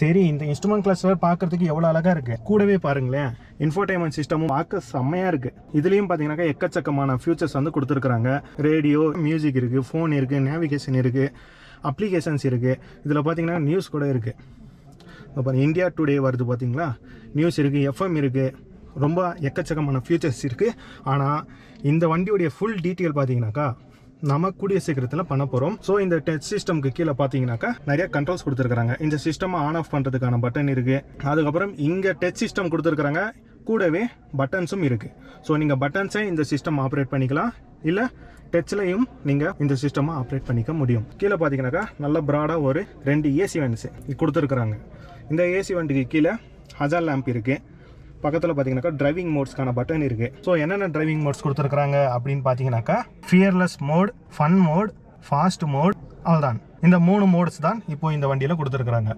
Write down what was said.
சரி, இந்த instrument cluster பார்க்கறதுக்கு எவ்வளோ அழகாக இருக்குது. கூடவே பாருங்களேன், இன்ஃபோடைன்மெண்ட் சிஸ்டமும் பார்க்க செம்மையாக இருக்குது. இதுலேயும் பார்த்தீங்கன்னாக்கா எக்கச்சக்கமான ஃபியூச்சர்ஸ் வந்து கொடுத்துருக்குறாங்க. ரேடியோ, மியூசிக் இருக்குது, ஃபோன் இருக்குது, நேவிகேஷன் இருக்குது, அப்ளிகேஷன்ஸ் இருக்குது. இதில் பார்த்தீங்கன்னா நியூஸ் கூட இருக்குது. இப்போ இந்தியா டுடே வருது பார்த்தீங்களா, நியூஸ் இருக்குது, எஃப்எம் இருக்குது, ரொம்ப எக்கச்சக்கமான ஃபியூச்சர்ஸ் இருக்குது. ஆனால் இந்த வண்டியோடைய ஃபுல் டீட்டெயில் பார்த்தீங்கன்னாக்கா நம்ம கூடிய சீக்கிரத்தில் பண்ண போகிறோம். ஸோ இந்த டச் சிஸ்டம்க்கு கீழே பார்த்தீங்கன்னாக்கா நிறைய கண்ட்ரோல்ஸ் கொடுத்துருக்காங்க. இந்த சிஸ்டம் ஆன் ஆஃப் பண்ணுறதுக்கான பட்டன் இருக்குது. அதுக்கப்புறம் இங்கே டச் சிஸ்டம் கொடுத்துருக்குறாங்க, கூடவே பட்டன்ஸும் இருக்குது. ஸோ நீங்கள் பட்டன்ஸை இந்த சிஸ்டம் ஆப்ரேட் பண்ணிக்கலாம், இல்லை டச்லையும் நீங்கள் இந்த சிஸ்டமாக ஆப்ரேட் பண்ணிக்க முடியும். கீழே பார்த்தீங்கன்னாக்கா நல்ல ப்ராடாக ஒரு 2 ஏசி வெண்ட்ஸு கொடுத்துருக்குறாங்க. இந்த ஏசி வெண்ட்டுக்கு கீழே ஹஜார் லேம்ப் இருக்குது. பக்கத்தில் பார்த்தீங்கன்னாக்கா டிரைவிங் மோட்ஸ்க்கான பட்டன் இருக்குது. ஸோ என்னென்ன டிரைவிங் மோட்ஸ் கொடுத்துருக்குறாங்க அப்படின்னு பார்த்தீங்கன்னாக்கா fearless mode, fun mode, fast mode, அவ்வளோதான். இந்த 3 மோட்ஸ் தான் இப்போ இந்த வண்டியில் கொடுத்துருக்குறாங்க.